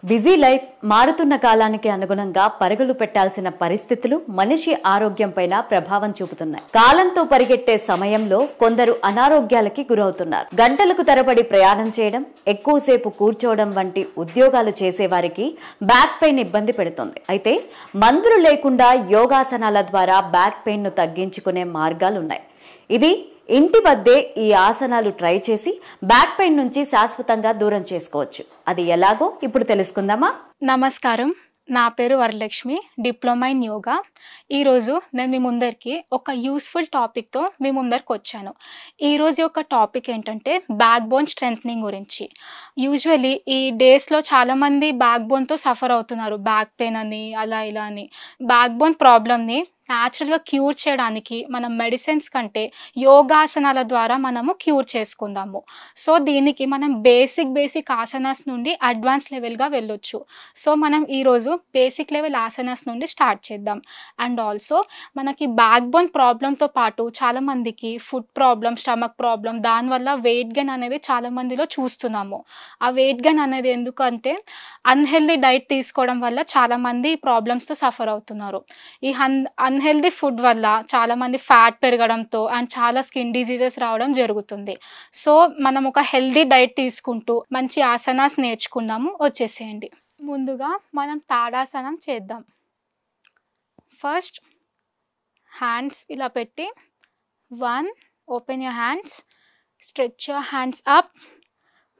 Busy life, మారుతున్న కాలానికి అనుగుణంగా పరుగులు పెట్టాల్సిన పరిస్థితులు మనిషి ఆరోగ్యంపైన ప్రభావం చూపుతున్నాయి. కాలంతో పరిగెట్టే సమయంలో కొందరు అనారోగ్యాలకి గురవుతున్నారు. గంటలకు తరబడి ప్రయాణం చేయడం, ఎక్కువసేపు కూర్చోవడం వంటి ఉద్యోగాలు చేసేవారికి బ్యాక్ పెయిన్ ఇబ్బంది పెడుతుంది. అయితే మందులు లేకుండా యోగాసనాల ద్వారా బ్యాక్ పెయిన్ ను తగ్గించుకునే మార్గాలున్నాయి. ఇది ఇంటి వద్దే ఈ ఆసనాలు ట్రై చేసి బ్యాక్ పెయిన్ నుంచి శాశ్వతంగా దూరం చేసుకోవచ్చు. అది ఎలాగో ఇప్పుడు తెలుసుకుందామా? నమస్కారం, నా పేరు వరలక్ష్మి, డిప్లొమా ఇన్ యోగా. ఈరోజు నేను మీ ముందరికి ఒక యూస్ఫుల్ టాపిక్తో మీ ముందరికి వచ్చాను. ఈరోజు యొక్క టాపిక్ ఏంటంటే బ్యాక్ బోన్ స్ట్రెంథనింగ్ గురించి. యూజువలీ ఈ డేస్లో చాలామంది బ్యాక్ బోన్తో సఫర్ అవుతున్నారు. బ్యాక్ పెయిన్ అని, అలా ఇలా అని. బ్యాక్ బోన్ ప్రాబ్లమ్ని న్యాచురల్గా క్యూర్ చేయడానికి మనం మెడిసిన్స్ కంటే యోగాసనాల ద్వారా మనము క్యూర్ చేసుకుందాము. సో దీనికి మనం బేసిక్ ఆసనాస్ నుండి అడ్వాన్స్ లెవెల్గా వెళ్ళొచ్చు. సో మనం ఈరోజు బేసిక్ లెవెల్ ఆసనాస్ నుండి స్టార్ట్ చేద్దాం. అండ్ ఆల్సో మనకి బ్యాక్ బోన్ ప్రాబ్లంతో పాటు చాలామందికి ఫుడ్ ప్రాబ్లం, స్టమక్ ప్రాబ్లం, దానివల్ల వెయిట్ గెయిన్ అనేది చాలామందిలో చూస్తున్నాము. ఆ వెయిట్ గెయిన్ అనేది ఎందుకంటే అన్హెల్దీ డైట్ తీసుకోవడం వల్ల చాలామంది ప్రాబ్లమ్స్తో సఫర్ అవుతున్నారు. ఈ అన్హెల్దీ ఫుడ్ వల్ల చాలామంది ఫ్యాట్ పెరగడంతో అండ్ చాలా స్కిన్ డిజీజెస్ రావడం జరుగుతుంది. సో మనం ఒక హెల్దీ డైట్ తీసుకుంటూ మంచి ఆసనాస్ నేర్చుకుందాము. వచ్చేసేయండి. ముందుగా మనం తాడాసనం చేద్దాం. ఫస్ట్ హ్యాండ్స్ ఇలా పెట్టి 1, open your hands, stretch your hands up.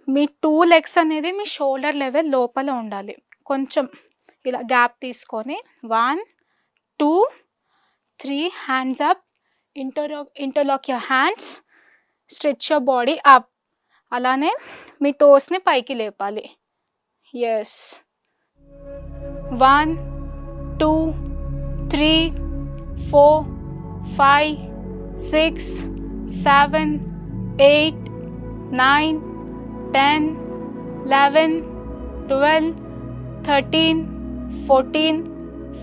Me 2 legs అనేది మీ షోల్డర్ లెవెల్ లోపల ఉండాలి. కొంచెం ఇలా గ్యాప్ తీసుకొని 1, 2, 3 hands up. Interlock your hands, stretch your body up. అలానే మీ టోస్ని పైకి లేపాలి. ఎస్. 1, 2, 3, 4, 5, 6, 7, 8, 9, 10, 11, 12, 13, 14,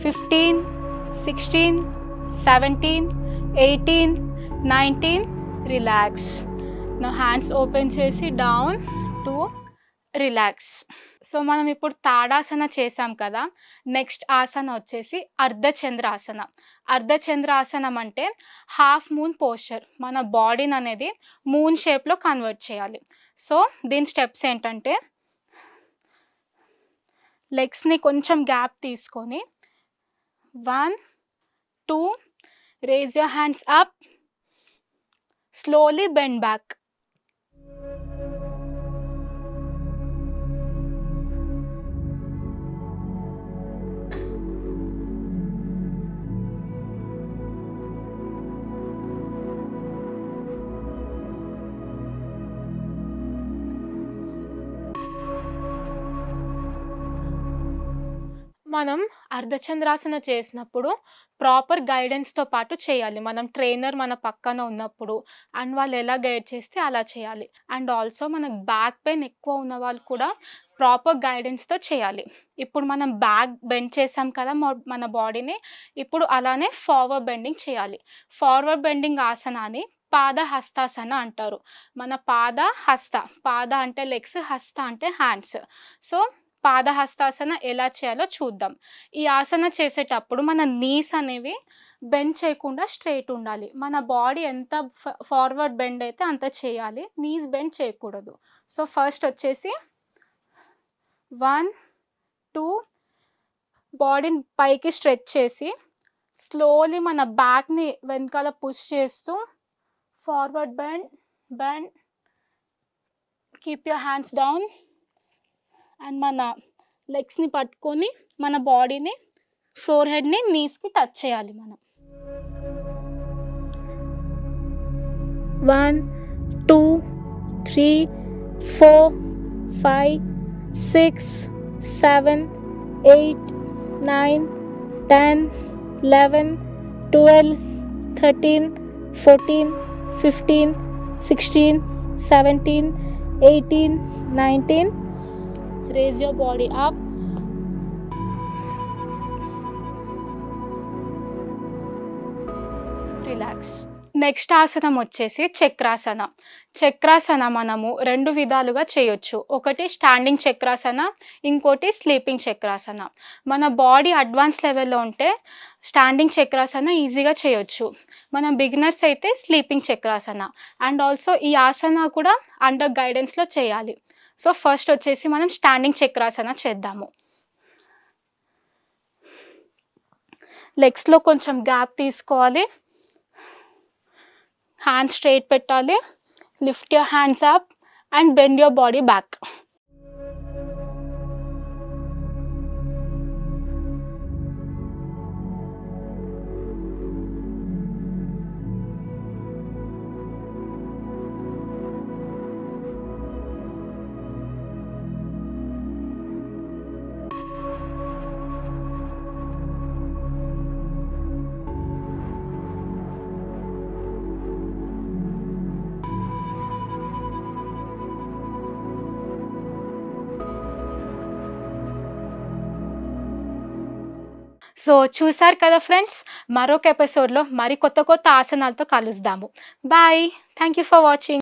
15, 16, 17, 18, 19. రిలాక్స్. నా హ్యాండ్స్ ఓపెన్ చేసి డౌన్ టు రిలాక్స్. సో మనం ఇప్పుడు తాడాసన చేసాం కదా. నెక్స్ట్ ఆసన వచ్చేసి అర్ధచంద్రాసన. అర్ధచంద్రాసనం అంటే హాఫ్ మూన్ పోస్చర్. మన బాడీని అనేది మూన్ షేప్లో కన్వర్ట్ చేయాలి. సో దీని స్టెప్స్ ఏంటంటే లెగ్స్ని కొంచెం గ్యాప్ తీసుకొని 1, 2, raise your hands up, slowly bend back. మనం అర్ధచంద్రాసన చేసినప్పుడు ప్రాపర్ గైడెన్స్తో పాటు చేయాలి. మనం ట్రైనర్ మన పక్కన ఉన్నప్పుడు అండ్ వాళ్ళు ఎలా గైడ్ చేస్తే అలా చేయాలి. అండ్ ఆల్సో మనకు బ్యాక్ పెయిన్ ఎక్కువ ఉన్న వాళ్ళు కూడా ప్రాపర్ గైడెన్స్తో చేయాలి. ఇప్పుడు మనం బ్యాక్ బెండ్ చేసాం కదా మన బాడీని. ఇప్పుడు అలానే ఫార్వర్డ్ బెండింగ్ చేయాలి. ఫార్వర్డ్ బెండింగ్ ఆసనాన్ని పాద హస్తాసన అంటారు. మన పాద అంటే లెగ్స్, హస్త అంటే హ్యాండ్స్. సో పాద హస్తాసన ఎలా చేయాలో చూద్దాం. ఈ ఆసన చేసేటప్పుడు మన నీస్ అనేవి బెండ్ చేయకుండా స్ట్రైట్ ఉండాలి. మన బాడీ ఎంత ఫార్వర్డ్ బెండ్ అయితే అంత చేయాలి, నీస్ బెండ్ చేయకూడదు. సో ఫస్ట్ వచ్చేసి 1, 2, బాడీని పైకి స్ట్రెచ్ చేసి స్లోలీ మన బ్యాక్ని వెనకాల పుష్ చేస్తూ forward bend, keep your hands down. And మన లెగ్స్ని పట్టుకొని మన బాడీని, ఫోర్ హెడ్ని నీస్కి టచ్ చేయాలి మనం. 1, 2, 3, 4, 5, 6, 7, 8, 9, 10, 11, 12, 13, 14, 15, 16, 17, 18, 19. Raise your body up. Relax. Next ఆసనం వచ్చేసి చక్రాసన. చక్రాసన మనము 2 విధాలుగా చేయొచ్చు. ఒకటి స్టాండింగ్ చక్రాసన, ఇంకోటి స్లీపింగ్ చక్రాసన. మన బాడీ అడ్వాన్స్ లెవెల్‌లో ఉంటే స్టాండింగ్ చక్రాసన ఈజీగా చేయొచ్చు. మనం బిగినర్స్ అయితే స్లీపింగ్ చక్రాసన. అండ్ ఆల్సో ఈ ఆసన కూడా అండర్ గైడెన్స్‌లో చేయాలి. సో, ఫస్ట్ వచ్చేసి మనం స్టాండింగ్ చక్రాసన చేద్దాము. లెగ్స్‌లో కొంచెం గ్యాప్ తీసుకోవాలి. హ్యాండ్స్ స్ట్రెయిట్ పెట్టాలి. Lift your hands up and bend your body back. So, చూసారు కదా ఫ్రెండ్స్, మరొక ఎపిసోడ్‌లో మరి కొత్త కొత్త ఆసనాలతో కలుద్దాము. Bye. Thank you for watching.